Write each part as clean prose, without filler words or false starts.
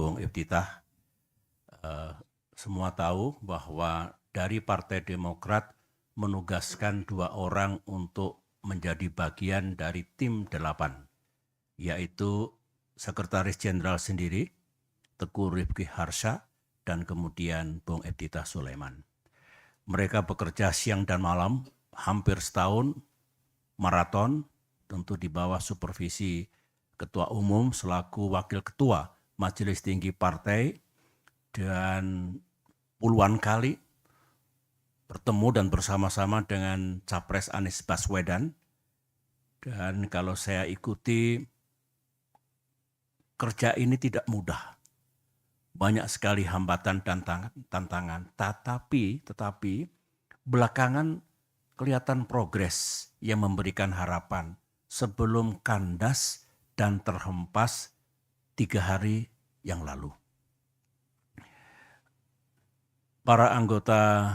Bung Iftitah. Semua tahu bahwa dari Partai Demokrat menugaskan 2 orang untuk menjadi bagian dari tim 8, yaitu Sekretaris Jenderal sendiri, Teguh Rifki Harsha, dan kemudian Bung Iftitah Sulaiman. Mereka bekerja siang dan malam, hampir setahun, maraton, tentu di bawah supervisi Ketua Umum selaku Wakil Ketua Majelis Tinggi Partai, dan puluhan kali bertemu dan bersama-sama dengan Capres Anies Baswedan. Dan kalau saya ikuti, kerja ini tidak mudah. Banyak sekali hambatan dan tantangan. Tetapi belakangan kelihatan progres yang memberikan harapan sebelum kandas dan terhempas 3 hari yang lalu. Para anggota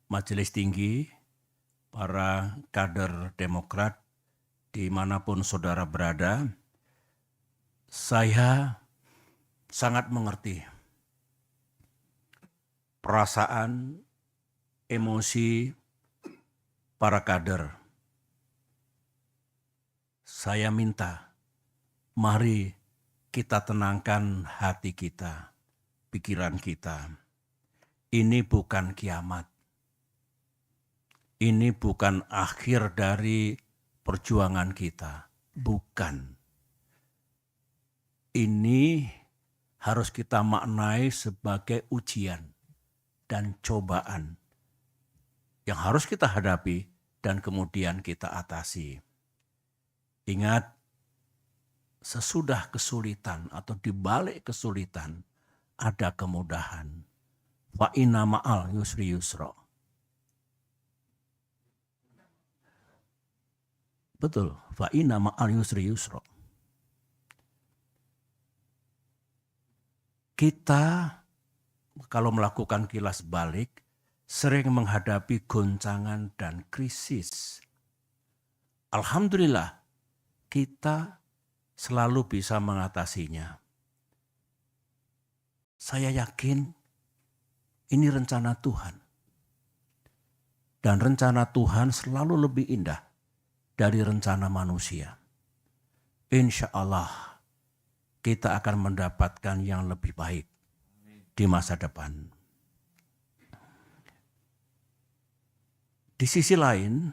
Majelis Tinggi, para kader Demokrat, dimanapun saudara berada, saya sangat mengerti perasaan, emosi para kader. Saya minta, mari kita tenangkan hati kita, pikiran kita. Ini bukan kiamat. Ini bukan akhir dari perjuangan kita. Bukan. Ini harus kita maknai sebagai ujian dan cobaan yang harus kita hadapi dan kemudian kita atasi. Ingat, sesudah kesulitan atau di balik kesulitan ada kemudahan. Fa inna ma'al yusri yusra. Betul, fa inna ma'al yusri yusra. Kita kalau melakukan kilas balik sering menghadapi goncangan dan krisis. Alhamdulillah, kita selalu bisa mengatasinya. Saya yakin ini rencana Tuhan. Dan rencana Tuhan selalu lebih indah dari rencana manusia. Insya Allah kita akan mendapatkan yang lebih baik di masa depan. Di sisi lain,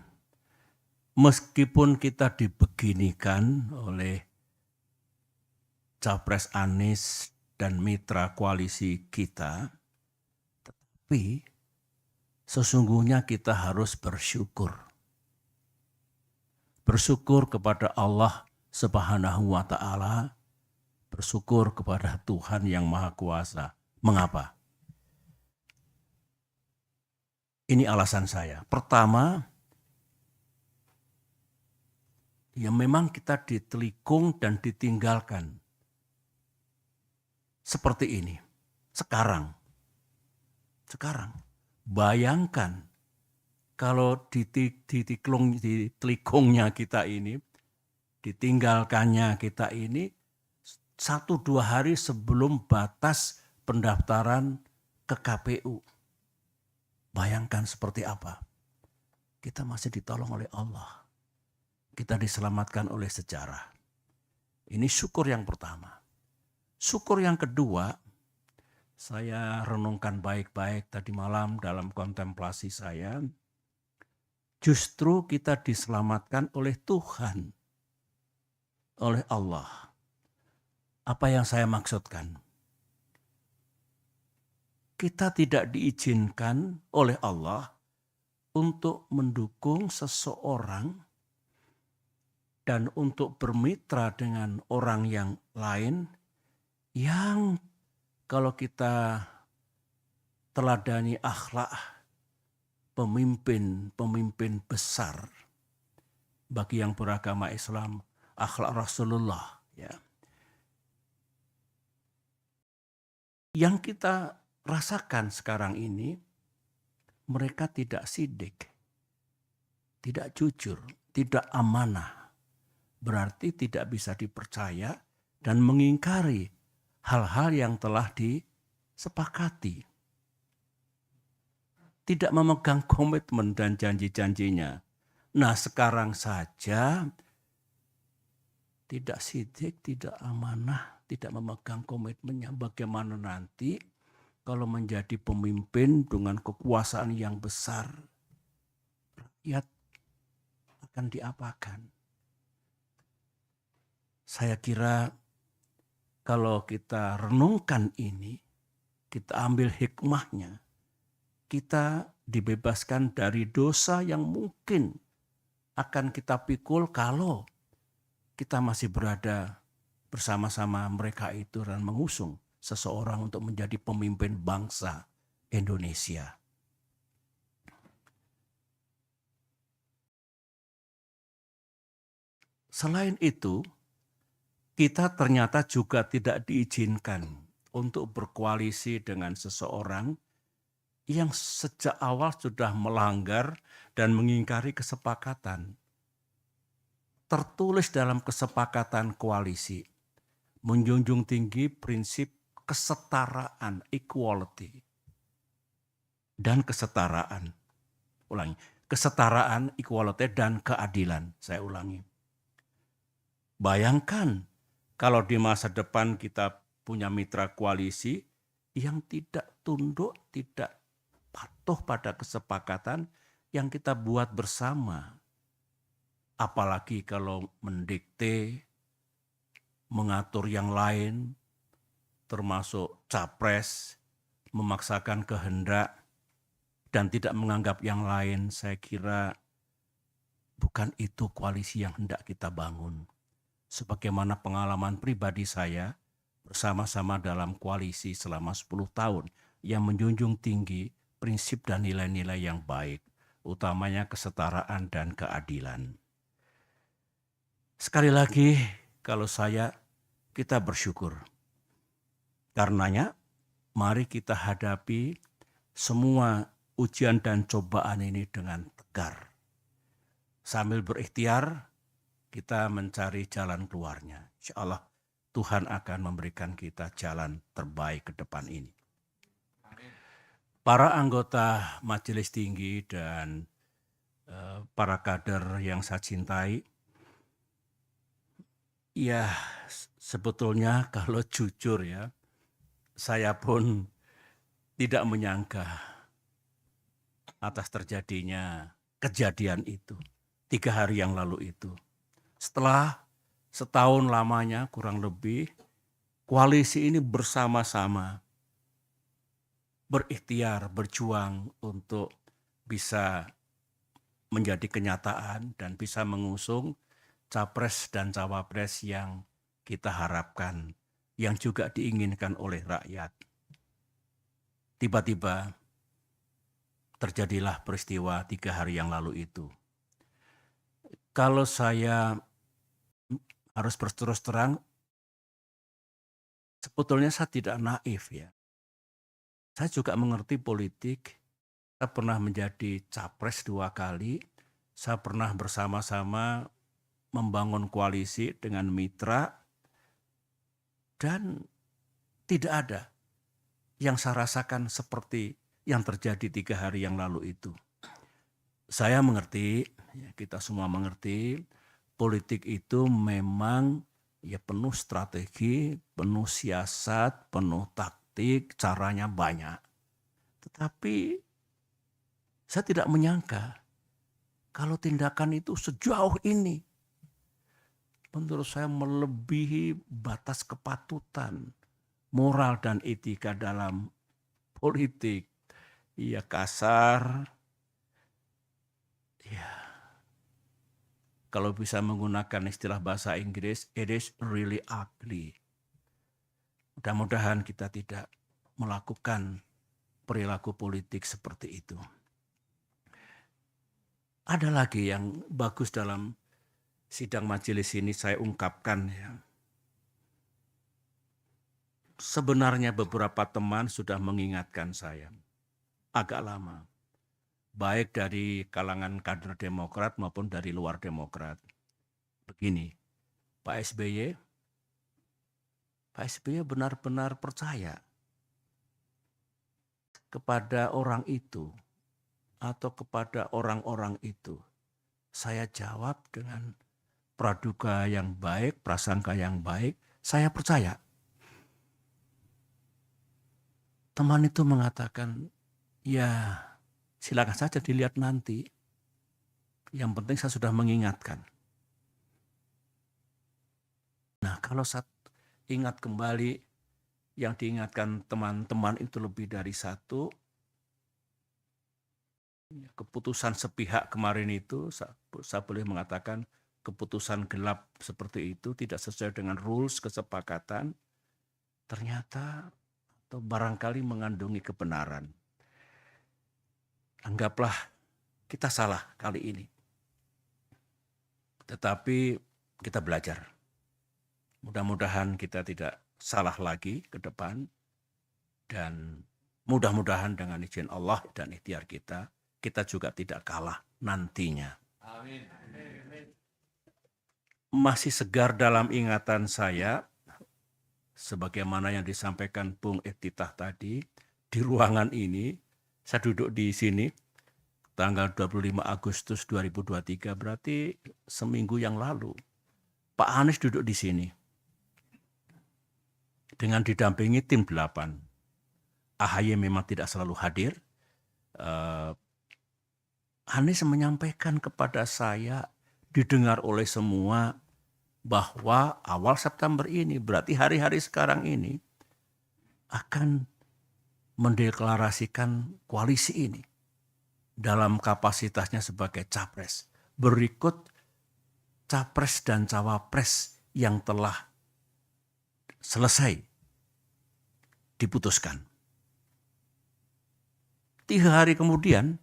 meskipun kita dibeginikan oleh Capres Anies dan mitra koalisi kita, tetapi sesungguhnya kita harus bersyukur. Bersyukur kepada Allah Subhanahu wa Ta'ala, bersyukur kepada Tuhan yang Maha Kuasa. Mengapa? Ini alasan saya. Pertama, ya memang kita ditelikung dan ditinggalkan. Seperti ini. Sekarang. Bayangkan kalau ditelikungnya kita ini, ditinggalkannya kita ini, 1-2 hari sebelum batas pendaftaran ke KPU. Bayangkan seperti apa. Kita masih ditolong oleh Allah. Kita diselamatkan oleh sejarah. Ini syukur yang pertama. Syukur yang kedua, saya renungkan baik-baik tadi malam dalam kontemplasi saya. Justru kita diselamatkan oleh Tuhan. Oleh Allah. Apa yang saya maksudkan? Kita tidak diizinkan oleh Allah untuk mendukung seseorang dan untuk bermitra dengan orang yang lain yang kalau kita teladani akhlak pemimpin besar bagi yang beragama Islam, akhlak Rasulullah, ya. Yang kita rasakan sekarang ini, mereka tidak sidik, tidak jujur, tidak amanah. Berarti tidak bisa dipercaya dan mengingkari hal-hal yang telah disepakati. Tidak memegang komitmen dan janji-janjinya. Nah, sekarang saja tidak sidik, tidak amanah, tidak memegang komitmennya. Bagaimana nanti kalau menjadi pemimpin dengan kekuasaan yang besar, rakyat akan diapakan? Saya kira kalau kita renungkan ini, kita ambil hikmahnya, kita dibebaskan dari dosa yang mungkin akan kita pikul kalau kita masih berada bersama-sama mereka itu dan mengusung seseorang untuk menjadi pemimpin bangsa Indonesia. Selain itu, kita ternyata juga tidak diizinkan untuk berkoalisi dengan seseorang yang sejak awal sudah melanggar dan mengingkari kesepakatan. Tertulis dalam kesepakatan koalisi, menjunjung tinggi prinsip kesetaraan, equality, dan kesetaraan. Ulangi, kesetaraan, equality, dan keadilan. Saya ulangi. Bayangkan kalau di masa depan kita punya mitra koalisi yang tidak tunduk, tidak patuh pada kesepakatan yang kita buat bersama. Apalagi kalau mendikte, mengatur yang lain, termasuk capres, memaksakan kehendak, dan tidak menganggap yang lain, saya kira bukan itu koalisi yang hendak kita bangun. Sebagaimana pengalaman pribadi saya bersama-sama dalam koalisi selama 10 tahun yang menjunjung tinggi prinsip dan nilai-nilai yang baik, utamanya kesetaraan dan keadilan. Sekali lagi, kalau kita bersyukur. Karenanya, mari kita hadapi semua ujian dan cobaan ini dengan tegar. Sambil berikhtiar, kita mencari jalan keluarnya. Insya Allah Tuhan akan memberikan kita jalan terbaik ke depan ini. Para anggota Majelis Tinggi dan para kader yang saya cintai, ya sebetulnya kalau jujur ya, saya pun tidak menyangka atas terjadinya kejadian itu 3 hari yang lalu itu. Setelah setahun lamanya kurang lebih, koalisi ini bersama-sama berikhtiar, berjuang untuk bisa menjadi kenyataan dan bisa mengusung capres dan cawapres yang kita harapkan, yang juga diinginkan oleh rakyat. Tiba-tiba terjadilah peristiwa 3 hari yang lalu itu. Kalau saya harus berterus terang, sebetulnya saya tidak naif ya. Saya juga mengerti politik. Saya pernah menjadi capres 2 kali. Saya pernah bersama-sama membangun koalisi dengan mitra. Dan tidak ada yang saya rasakan seperti yang terjadi 3 hari yang lalu itu. Saya mengerti, kita semua mengerti, politik itu memang ya penuh strategi, penuh siasat, penuh taktik, caranya banyak. Tetapi saya tidak menyangka kalau tindakan itu sejauh ini, menurut saya melebihi batas kepatutan, moral dan etika dalam politik. Ya kasar, ya kalau bisa menggunakan istilah bahasa Inggris, it is really ugly. Mudah-mudahan kita tidak melakukan perilaku politik seperti itu. Ada lagi yang bagus dalam sidang majelis ini saya ungkapkan ya. Sebenarnya beberapa teman sudah mengingatkan saya agak lama. Baik dari kalangan kader Demokrat maupun dari luar Demokrat. Begini, Pak SBY, Pak SBY benar-benar percaya kepada orang itu atau kepada orang-orang itu. Saya jawab dengan praduga yang baik, prasangka yang baik, saya percaya. Teman itu mengatakan, ya silakan saja dilihat nanti. Yang penting saya sudah mengingatkan. Nah, kalau saya ingat kembali yang diingatkan teman-teman itu lebih dari satu, keputusan sepihak kemarin itu, saya boleh mengatakan keputusan gelap seperti itu tidak sesuai dengan rules kesepakatan, ternyata atau barangkali mengandungi kebenaran. Anggaplah kita salah kali ini. Tetapi kita belajar. Mudah-mudahan kita tidak salah lagi ke depan. Dan mudah-mudahan dengan izin Allah dan ikhtiar kita, kita juga tidak kalah nantinya. Amin. Masih segar dalam ingatan saya, sebagaimana yang disampaikan Bung Iftitah tadi, di ruangan ini, saya duduk di sini, tanggal 25 Agustus 2023, berarti seminggu yang lalu. Pak Anies duduk di sini, dengan didampingi tim 8. AHY memang tidak selalu hadir. Anies menyampaikan kepada saya, didengar oleh semua, bahwa awal September ini, berarti hari-hari sekarang ini, akan mendeklarasikan koalisi ini dalam kapasitasnya sebagai capres. Berikut capres dan cawapres yang telah selesai diputuskan. 3 hari kemudian,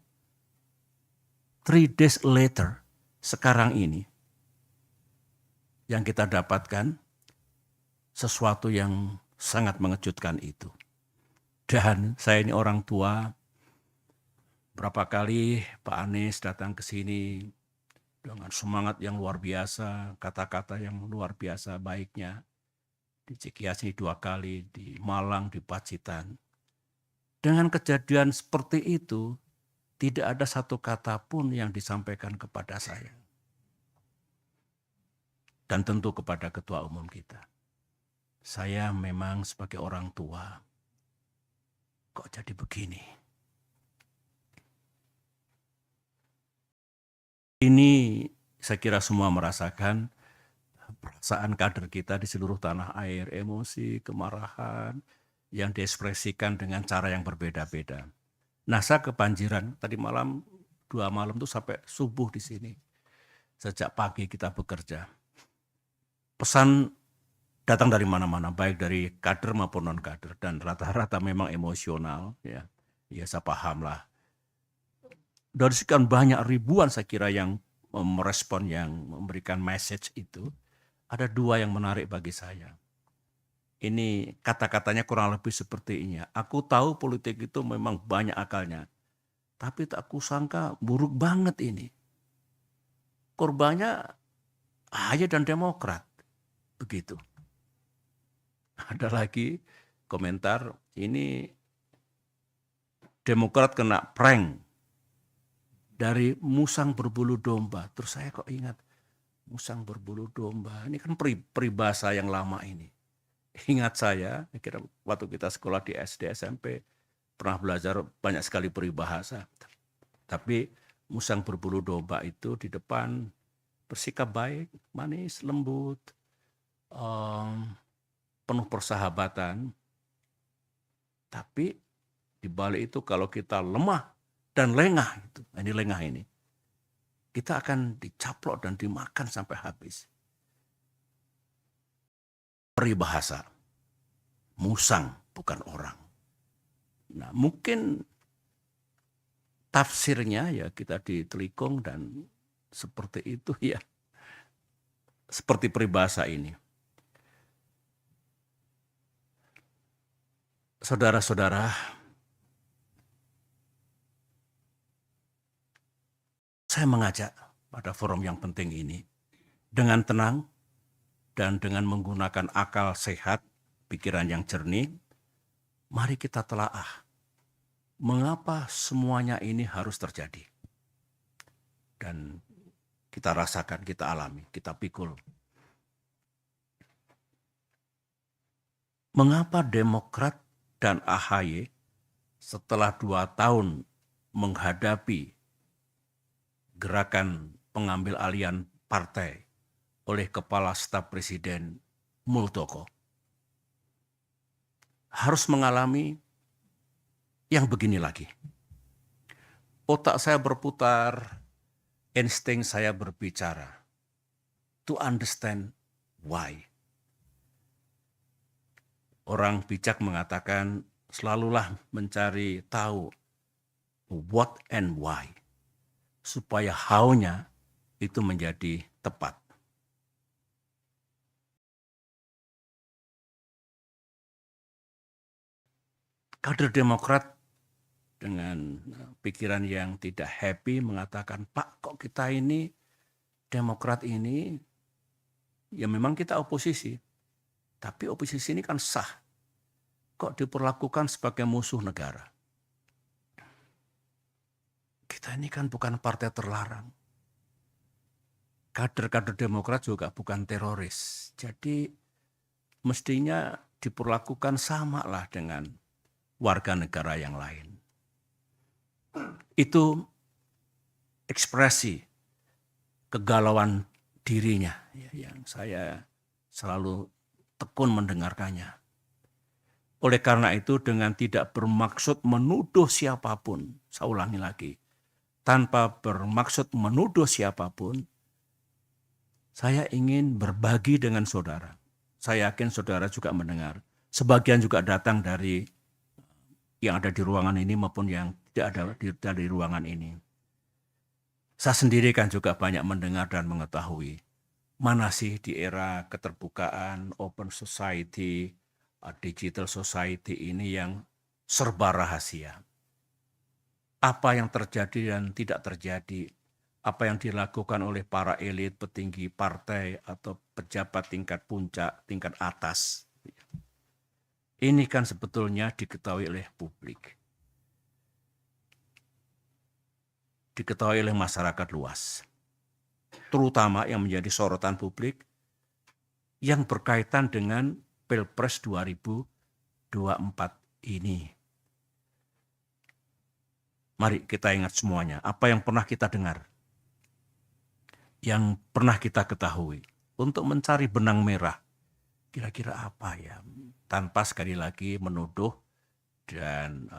3 days later, sekarang ini, yang kita dapatkan sesuatu yang sangat mengejutkan itu. Dan saya ini orang tua, berapa kali Pak Anies datang ke sini dengan semangat yang luar biasa, kata-kata yang luar biasa baiknya. Di Cikias 2 kali, di Malang, di Pacitan. Dengan kejadian seperti itu, tidak ada satu kata pun yang disampaikan kepada saya. Dan tentu kepada Ketua Umum kita. Saya memang sebagai orang tua, kok jadi begini? Ini saya kira semua merasakan perasaan kader kita di seluruh tanah air, emosi, kemarahan, yang diekspresikan dengan cara yang berbeda-beda. Nah, saya kebanjiran tadi malam, 2 malam itu sampai subuh di sini. Sejak pagi kita bekerja. Pesan datang dari mana-mana, baik dari kader maupun non-kader, dan rata-rata memang emosional. Ya, saya paham lah. Dari sekian banyak ribuan saya kira yang merespon, yang memberikan message itu, ada 2 yang menarik bagi saya. Ini kata-katanya kurang lebih seperti ini. Aku tahu politik itu memang banyak akalnya. Tapi tak kusangka buruk banget ini. Korbannya AHY dan Demokrat. Begitu. Ada lagi komentar, ini Demokrat kena prank dari musang berbulu domba. Terus saya kok ingat, musang berbulu domba. Ini kan peribahasa yang lama ini. Ingat saya kira waktu kita sekolah di SD, SMP, pernah belajar banyak sekali peribahasa. Tapi musang berbulu domba itu di depan bersikap baik, manis, lembut, penuh persahabatan. Tapi di balik itu kalau kita lemah dan lengah, ini kita akan dicaplok dan dimakan sampai habis. Peribahasa, musang bukan orang. Nah, mungkin tafsirnya ya kita ditelikung dan seperti itu ya. Seperti peribahasa ini. Saudara-saudara, saya mengajak pada forum yang penting ini dengan tenang dan dengan menggunakan akal sehat, pikiran yang jernih, mari kita telaah. Mengapa semuanya ini harus terjadi? Dan kita rasakan, kita alami, kita pikul. Mengapa Demokrat dan AHY setelah 2 tahun menghadapi gerakan pengambil alihan partai oleh Kepala Staf Presiden Muldoko harus mengalami yang begini lagi? Otak saya berputar, insting saya berbicara. To understand why. Orang bijak mengatakan selalulah mencari tahu what and why. Supaya how-nya itu menjadi tepat. Kader Demokrat dengan pikiran yang tidak happy mengatakan, Pak, kok kita ini, Demokrat ini, ya memang kita oposisi. Tapi oposisi ini kan sah. Kok diperlakukan sebagai musuh negara? Kita ini kan bukan partai terlarang. Kader-kader Demokrat juga bukan teroris. Jadi mestinya diperlakukan sama lah dengan warga negara yang lain. Itu ekspresi kegalauan dirinya yang saya selalu tekun mendengarkannya. Oleh karena itu dengan tidak bermaksud menuduh siapapun, saya ulangi lagi, tanpa bermaksud menuduh siapapun, saya ingin berbagi dengan saudara. Saya yakin saudara juga mendengar. Sebagian juga datang dari yang ada di ruangan ini maupun yang tidak ada dari ruangan ini. Saya sendiri kan juga banyak mendengar dan mengetahui mana sih di era keterbukaan, open society, digital society ini yang serba rahasia. Apa yang terjadi dan tidak terjadi, apa yang dilakukan oleh para elit, petinggi partai, atau pejabat tingkat puncak, tingkat atas. Ini kan sebetulnya diketahui oleh publik. Diketahui oleh masyarakat luas. Terutama yang menjadi sorotan publik yang berkaitan dengan Pilpres 2024 ini. Mari kita ingat semuanya, apa yang pernah kita dengar, yang pernah kita ketahui, untuk mencari benang merah. Kira-kira apa ya? Tanpa sekali lagi menuduh dan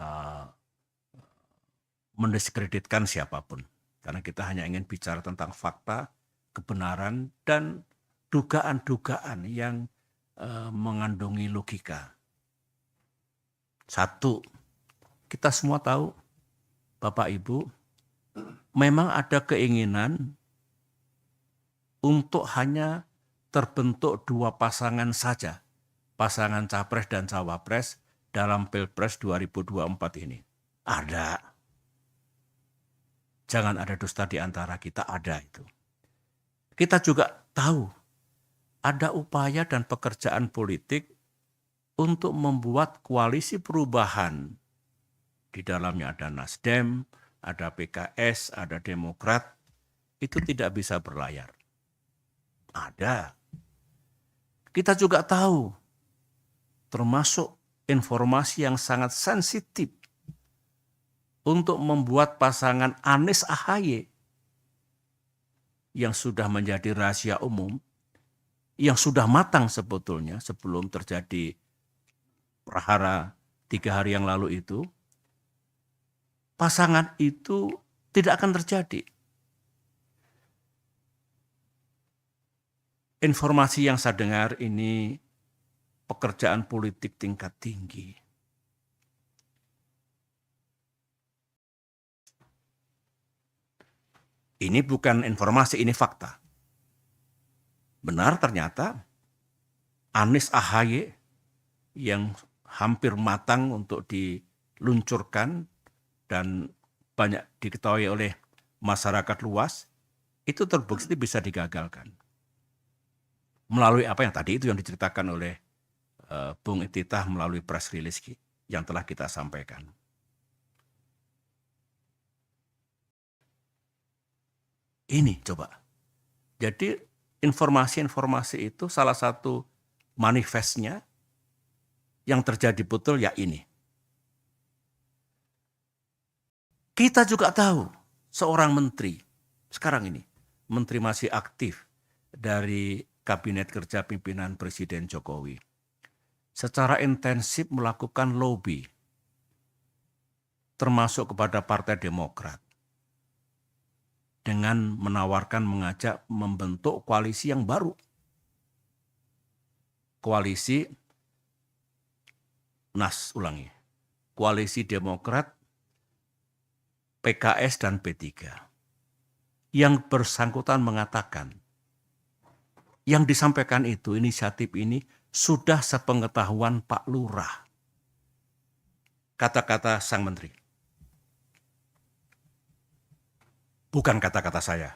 mendiskreditkan siapapun. Karena kita hanya ingin bicara tentang fakta, kebenaran, dan dugaan-dugaan yang mengandungi logika. Satu, kita semua tahu, Bapak Ibu, memang ada keinginan untuk hanya terbentuk 2 pasangan saja, pasangan capres dan cawapres dalam Pilpres 2024 ini. Ada. Jangan ada dusta di antara kita, ada itu. Kita juga tahu ada upaya dan pekerjaan politik untuk membuat koalisi perubahan. Di dalamnya ada Nasdem, ada PKS, ada Demokrat. Itu tidak bisa berlayar. Ada. Kita juga tahu, termasuk informasi yang sangat sensitif untuk membuat pasangan Anies AHY yang sudah menjadi rahasia umum, yang sudah matang sebetulnya sebelum terjadi prahara 3 hari yang lalu itu, pasangan itu tidak akan terjadi. Informasi yang saya dengar ini pekerjaan politik tingkat tinggi. Ini bukan informasi, ini fakta. Benar ternyata Anies AHY yang hampir matang untuk diluncurkan dan banyak diketahui oleh masyarakat luas, itu terbukti bisa digagalkan. Melalui apa yang tadi itu yang diceritakan oleh Bung Ittitah melalui press release yang telah kita sampaikan. Ini coba. Jadi informasi-informasi itu salah satu manifestnya yang terjadi betul ya ini. Kita juga tahu seorang menteri sekarang ini, menteri masih aktif dari Kabinet Kerja Pimpinan Presiden Jokowi, secara intensif melakukan lobby, termasuk kepada Partai Demokrat, dengan menawarkan, mengajak membentuk koalisi yang baru. Koalisi Koalisi Demokrat, PKS, dan P3. Yang bersangkutan mengatakan, yang disampaikan itu, inisiatif ini sudah sepengetahuan Pak Lurah. Kata-kata sang menteri. Bukan kata-kata saya.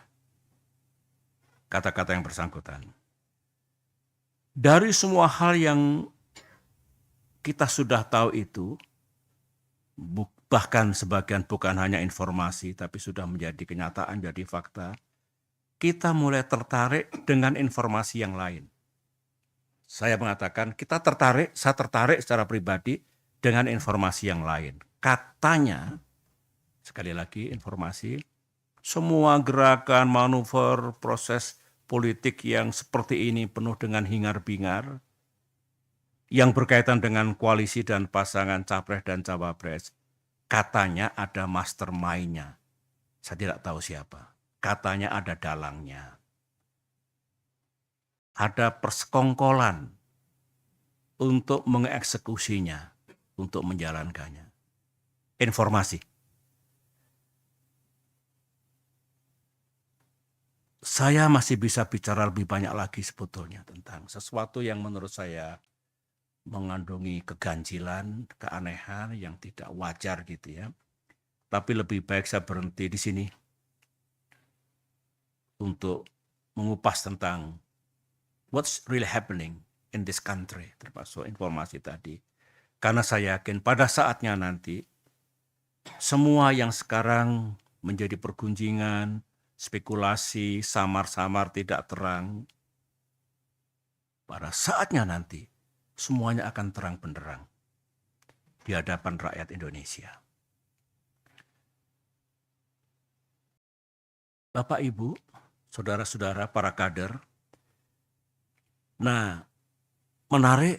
Kata-kata yang bersangkutan. Dari semua hal yang kita sudah tahu itu, bahkan sebagian bukan hanya informasi, tapi sudah menjadi kenyataan, jadi fakta, kita mulai tertarik dengan informasi yang lain. Saya mengatakan, saya tertarik secara pribadi dengan informasi yang lain. Katanya, sekali lagi informasi, semua gerakan, manuver, proses politik yang seperti ini penuh dengan hingar-bingar, yang berkaitan dengan koalisi dan pasangan capres dan cawapres, katanya ada mastermind-nya. Saya tidak tahu siapa. Katanya ada dalangnya. Ada persekongkolan untuk mengeksekusinya, untuk menjalankannya. Informasi. Saya masih bisa bicara lebih banyak lagi sebetulnya tentang sesuatu yang menurut saya mengandungi keganjilan, keanehan yang tidak wajar gitu ya. Tapi lebih baik saya berhenti di sini untuk mengupas tentang what's really happening in this country, termasuk informasi tadi. Karena saya yakin pada saatnya nanti semua yang sekarang menjadi pergunjingan, spekulasi, samar-samar tidak terang, pada saatnya nanti semuanya akan terang benderang di hadapan rakyat Indonesia. Bapak, Ibu, saudara-saudara, para kader, nah menarik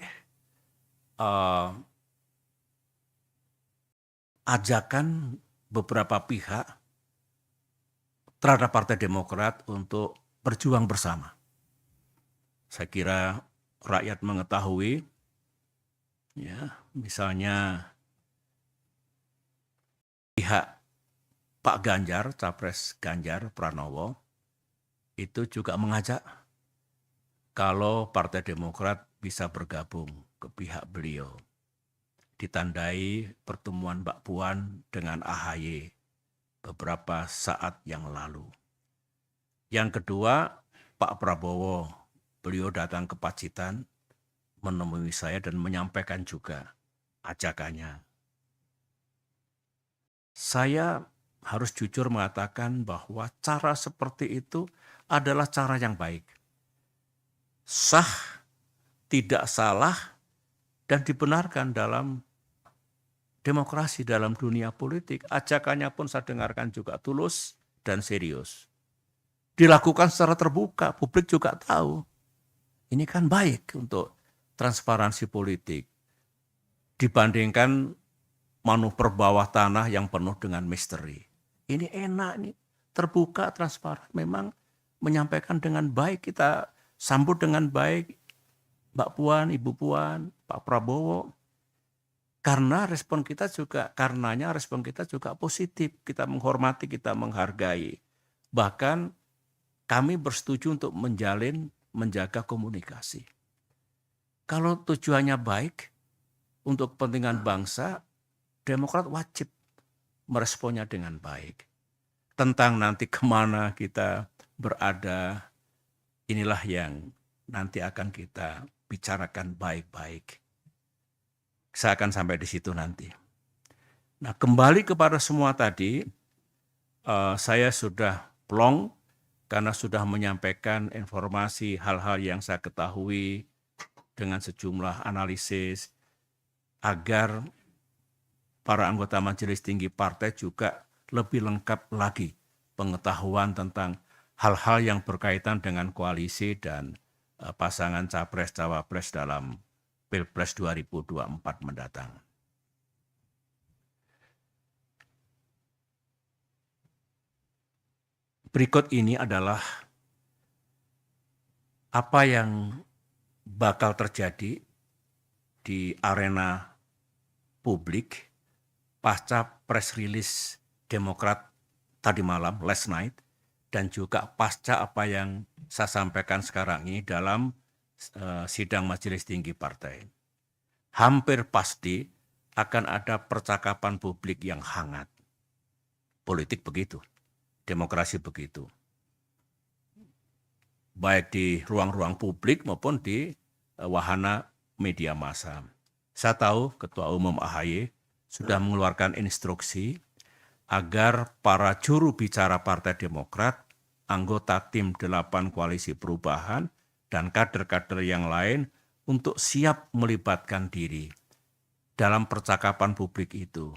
ajakan beberapa pihak terhadap Partai Demokrat untuk berjuang bersama. Saya kira rakyat mengetahui, ya, misalnya pihak Pak Ganjar, Capres Ganjar Pranowo, itu juga mengajak kalau Partai Demokrat bisa bergabung ke pihak beliau. Ditandai pertemuan Mbak Puan dengan AHY beberapa saat yang lalu. Yang kedua, Pak Prabowo, beliau datang ke Pacitan, menemui saya dan menyampaikan juga ajakannya. Saya harus jujur mengatakan bahwa cara seperti itu adalah cara yang baik. Sah, tidak salah, dan dibenarkan dalam demokrasi, dalam dunia politik. Ajakannya pun saya dengarkan juga tulus dan serius. Dilakukan secara terbuka, publik juga tahu. Ini kan baik untuk transparansi politik dibandingkan manuver bawah tanah yang penuh dengan misteri. Ini enak, nih, terbuka, transparan, memang menyampaikan dengan baik, kita sambut dengan baik Mbak Puan, Ibu Puan, Pak Prabowo. Karenanya respon kita juga positif, kita menghormati, kita menghargai. Bahkan kami bersetuju untuk menjaga komunikasi. Kalau tujuannya baik untuk kepentingan bangsa, Demokrat wajib meresponnya dengan baik. Tentang nanti kemana kita berada, inilah yang nanti akan kita bicarakan baik-baik. Saya akan sampai di situ nanti. Nah, kembali kepada semua tadi, saya sudah plong karena sudah menyampaikan informasi hal-hal yang saya ketahui dengan sejumlah analisis agar para anggota Majelis Tinggi Partai juga lebih lengkap lagi pengetahuan tentang hal-hal yang berkaitan dengan koalisi dan pasangan Capres-Cawapres dalam Pilpres 2024 mendatang. Berikut ini adalah apa yang bakal terjadi di arena publik pasca press release Demokrat tadi malam, last night, dan juga pasca apa yang saya sampaikan sekarang ini dalam sidang Majelis Tinggi Partai. Hampir pasti akan ada percakapan publik yang hangat. Politik begitu, demokrasi begitu. Baik di ruang-ruang publik maupun di wahana media massa. Saya tahu Ketua Umum AHY sudah mengeluarkan instruksi agar para juru bicara Partai Demokrat, anggota tim 8 Koalisi Perubahan, dan kader-kader yang lain untuk siap melibatkan diri dalam percakapan publik itu,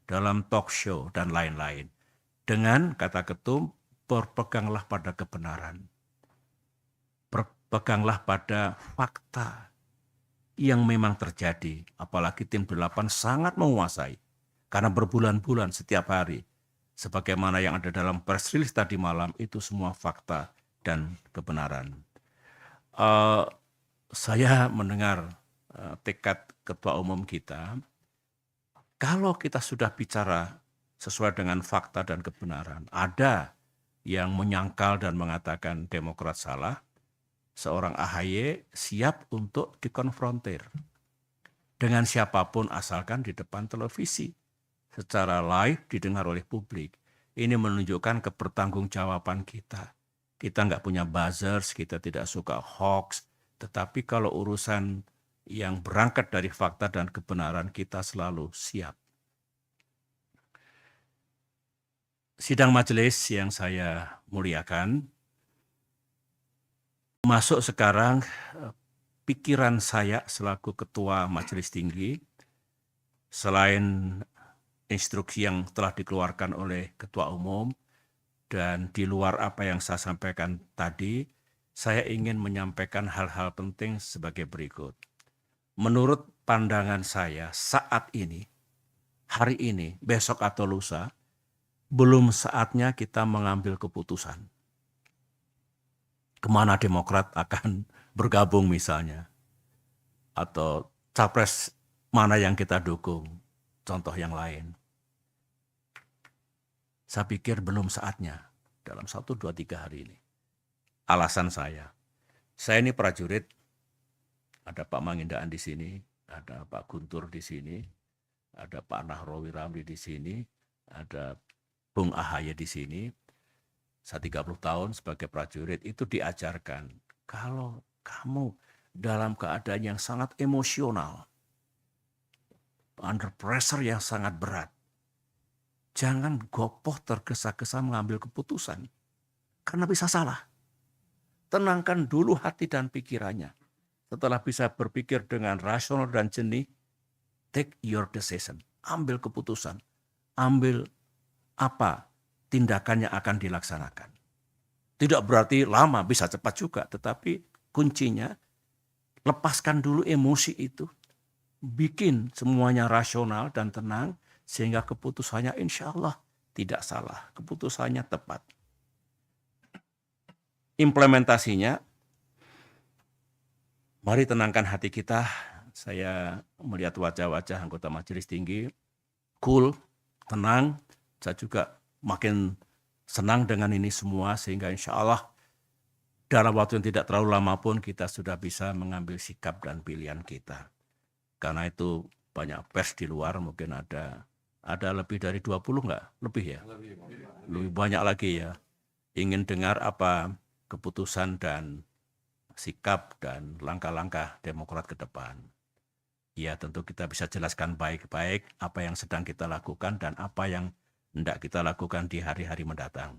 dalam talk show dan lain-lain. Dengan, kata Ketum, berpeganglah pada kebenaran. Berpeganglah pada fakta yang memang terjadi, apalagi tim 8 sangat menguasai. Karena berbulan-bulan setiap hari, sebagaimana yang ada dalam press release tadi malam, itu semua fakta dan kebenaran. Saya mendengar tekad Ketua Umum kita, kalau kita sudah bicara sesuai dengan fakta dan kebenaran, ada yang menyangkal dan mengatakan Demokrat salah, seorang AHY siap untuk dikonfrontir dengan siapapun asalkan di depan televisi, secara live didengar oleh publik. Ini menunjukkan kebertanggungjawaban kita. Kita nggak punya buzzers, kita tidak suka hoax, tetapi kalau urusan yang berangkat dari fakta dan kebenaran, kita selalu siap. Sidang majelis yang saya muliakan, masuk sekarang pikiran saya selaku Ketua Majelis Tinggi, selain instruksi yang telah dikeluarkan oleh Ketua Umum dan di luar apa yang saya sampaikan tadi, saya ingin menyampaikan hal-hal penting sebagai berikut. Menurut pandangan saya saat ini, hari ini, besok atau lusa, belum saatnya kita mengambil keputusan. Kemana Demokrat akan bergabung misalnya, atau capres mana yang kita dukung, contoh yang lain. Saya pikir belum saatnya dalam 1, 2, 3 hari ini. Alasan saya ini prajurit, ada Pak Mangindaan di sini, ada Pak Guntur di sini, ada Pak Nahrawi Ramli di sini, ada Bung AHY di sini. Saya 30 tahun sebagai prajurit itu diajarkan, kalau kamu dalam keadaan yang sangat emosional, under pressure yang sangat berat, jangan gopoh tergesa-gesa mengambil keputusan, karena bisa salah. Tenangkan dulu hati dan pikirannya. Setelah bisa berpikir dengan rasional dan jernih, take your decision. Ambil keputusan. Ambil apa tindakan yang akan dilaksanakan. Tidak berarti lama, bisa cepat juga. Tetapi kuncinya, lepaskan dulu emosi itu. Bikin semuanya rasional dan tenang, sehingga keputusannya insya Allah tidak salah. Keputusannya tepat. Implementasinya, mari tenangkan hati kita. Saya melihat wajah-wajah anggota Majelis Tinggi, cool, tenang. Saya juga makin senang dengan ini semua, sehingga insya Allah dalam waktu yang tidak terlalu lama pun kita sudah bisa mengambil sikap dan pilihan kita. Karena itu banyak pers di luar, mungkin ada lebih dari 20 enggak? Lebih ya? Lebih banyak lagi ya. Ingin dengar apa keputusan dan sikap dan langkah-langkah Demokrat ke depan. Ya tentu kita bisa jelaskan baik-baik apa yang sedang kita lakukan dan apa yang hendak kita lakukan di hari-hari mendatang.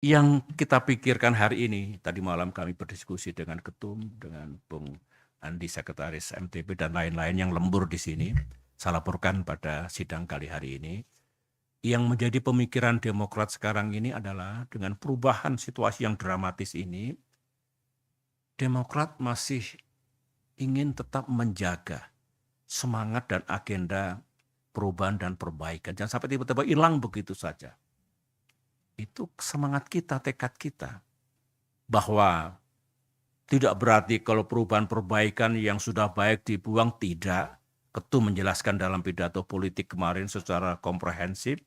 Yang kita pikirkan hari ini, tadi malam kami berdiskusi dengan Ketum, dengan Bung Andi, Sekretaris MTP, dan lain-lain yang lembur di sini. Saya laporkan pada sidang kali hari ini. Yang menjadi pemikiran Demokrat sekarang ini adalah dengan perubahan situasi yang dramatis ini, Demokrat masih ingin tetap menjaga semangat dan agenda perubahan dan perbaikan. Jangan sampai tiba-tiba hilang begitu saja. Itu semangat kita, tekad kita. Bahwa tidak berarti kalau perubahan perbaikan yang sudah baik dibuang, tidak. Ketum menjelaskan dalam pidato politik kemarin secara komprehensif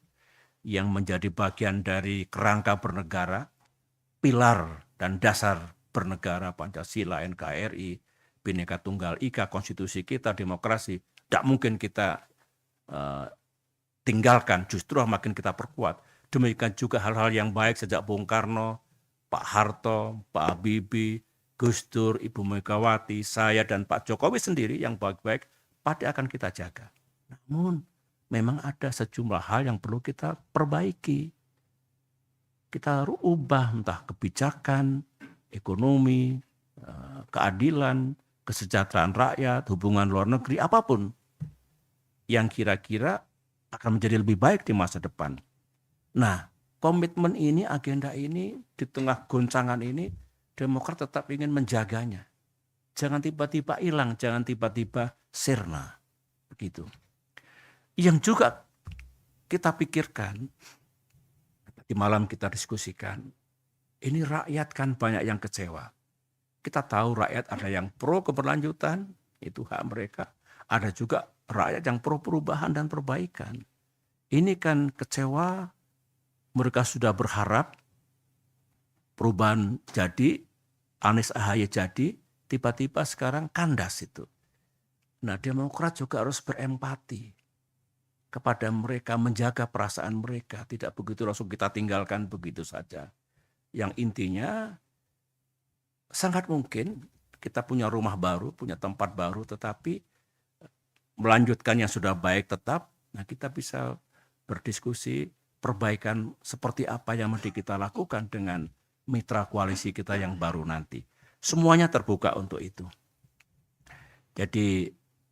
yang menjadi bagian dari kerangka bernegara, pilar dan dasar bernegara Pancasila, NKRI, Bhinneka Tunggal Ika, konstitusi kita, demokrasi, tidak mungkin kita tinggalkan, justru makin kita perkuat. Demikian juga hal-hal yang baik sejak Bung Karno, Pak Harto, Pak Habibie, Gus Dur, Ibu Megawati, saya dan Pak Jokowi sendiri yang baik-baik pasti akan kita jaga. Namun memang ada sejumlah hal yang perlu kita perbaiki. Kita ubah entah kebijakan, ekonomi, keadilan, kesejahteraan rakyat, hubungan luar negeri, apapun yang kira-kira akan menjadi lebih baik di masa depan. Nah, komitmen ini, agenda ini, di tengah goncangan ini, Demokrat tetap ingin menjaganya. Jangan tiba-tiba hilang, jangan tiba-tiba sirna. Begitu. Yang juga kita pikirkan, di malam kita diskusikan, ini rakyat kan banyak yang kecewa. Kita tahu rakyat ada yang pro keberlanjutan, itu hak mereka. Ada juga rakyat yang pro perubahan dan perbaikan. Ini kan kecewa, mereka sudah berharap perubahan jadi, Anies AHY jadi, tiba-tiba sekarang kandas itu. Nah, Demokrat juga harus berempati kepada mereka, menjaga perasaan mereka, tidak begitu langsung kita tinggalkan begitu saja. Yang intinya, sangat mungkin kita punya rumah baru, punya tempat baru, tetapi melanjutkan yang sudah baik tetap, nah kita bisa berdiskusi perbaikan seperti apa yang mesti kita lakukan dengan mitra koalisi kita yang baru nanti. Semuanya terbuka untuk itu. Jadi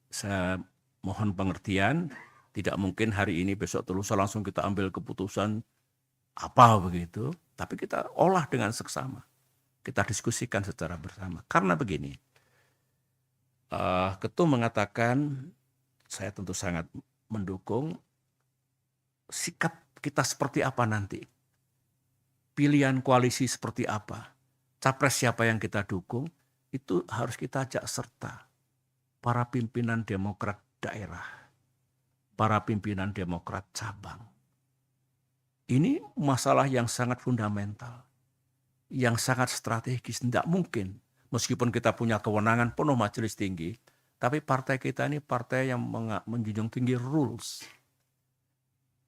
saya mohon pengertian, tidak mungkin hari ini besok terus langsung kita ambil keputusan apa begitu, tapi kita olah dengan seksama. Kita diskusikan secara bersama. Karena begini, Ketum mengatakan, saya tentu sangat mendukung, sikap kita seperti apa nanti. Pilihan koalisi seperti apa. Capres siapa yang kita dukung, itu harus kita ajak serta. Para pimpinan Demokrat daerah. Para pimpinan Demokrat cabang. Ini masalah yang sangat fundamental. Yang sangat strategis. Tidak mungkin. Meskipun kita punya kewenangan penuh majelis tinggi, tapi partai kita ini partai yang menjunjung tinggi rules.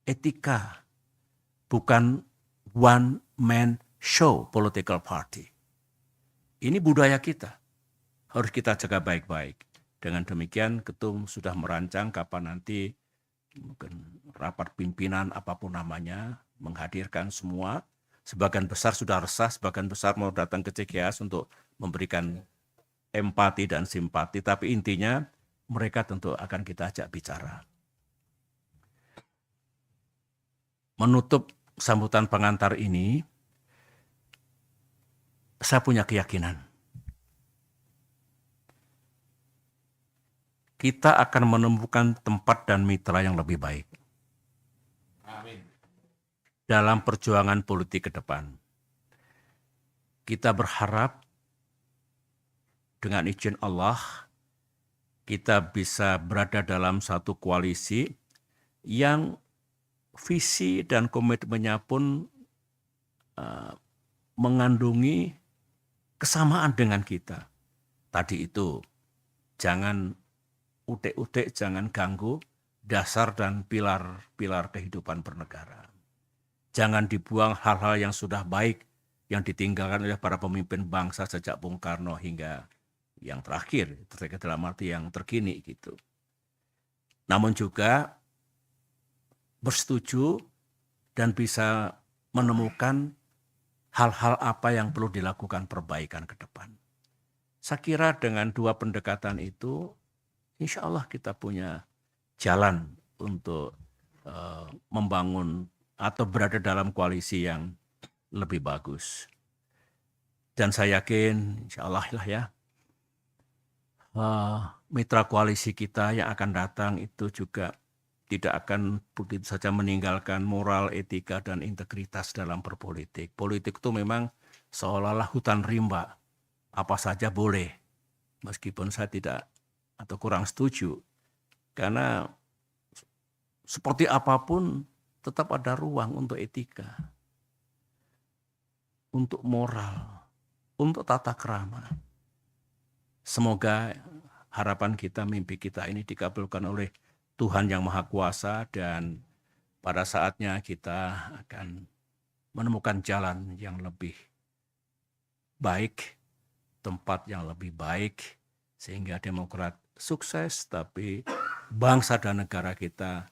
Etika. Bukan one man show political party. Ini budaya kita. Harus kita jaga baik-baik. Dengan demikian Ketum sudah merancang kapan nanti mungkin rapat pimpinan apapun namanya, menghadirkan semua. Sebagian besar sudah resah, sebagian besar mau datang ke CGS untuk memberikan empati dan simpati. Tapi intinya mereka tentu akan kita ajak bicara. Menutup sambutan pengantar ini, saya punya keyakinan. Kita akan menemukan tempat dan mitra yang lebih baik. Amin. Dalam perjuangan politik ke depan. Kita berharap dengan izin Allah, kita bisa berada dalam satu koalisi yang visi dan komitmennya pun mengandungi kesamaan dengan kita. Tadi itu, jangan utek-utek, jangan ganggu dasar dan pilar-pilar kehidupan bernegara. Jangan dibuang hal-hal yang sudah baik yang ditinggalkan oleh para pemimpin bangsa sejak Bung Karno hingga yang terakhir, dalam arti yang terkini gitu. Namun juga bersetuju dan bisa menemukan hal-hal apa yang perlu dilakukan perbaikan ke depan. Saya kira dengan dua pendekatan itu, insya Allah kita punya jalan untuk membangun atau berada dalam koalisi yang lebih bagus. Dan saya yakin, insya Allah lah ya, mitra koalisi kita yang akan datang itu juga tidak akan begitu saja meninggalkan moral, etika, dan integritas dalam berpolitik. Politik itu memang seolah-olah hutan rimba, apa saja boleh. Meskipun saya tidak atau kurang setuju, karena seperti apapun tetap ada ruang untuk etika, untuk moral, untuk tata krama. Semoga harapan kita, mimpi kita ini dikabulkan oleh Tuhan yang Maha Kuasa, dan pada saatnya kita akan menemukan jalan yang lebih baik, tempat yang lebih baik, sehingga Demokrat sukses, tapi bangsa dan negara kita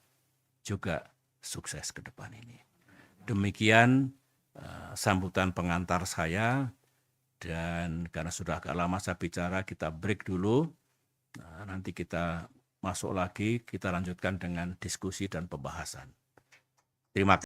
juga sukses ke depan ini. Demikian sambutan pengantar saya, dan karena sudah agak lama saya bicara, kita break dulu. Nanti kita masuk lagi, kita lanjutkan dengan diskusi dan pembahasan. Terima kasih.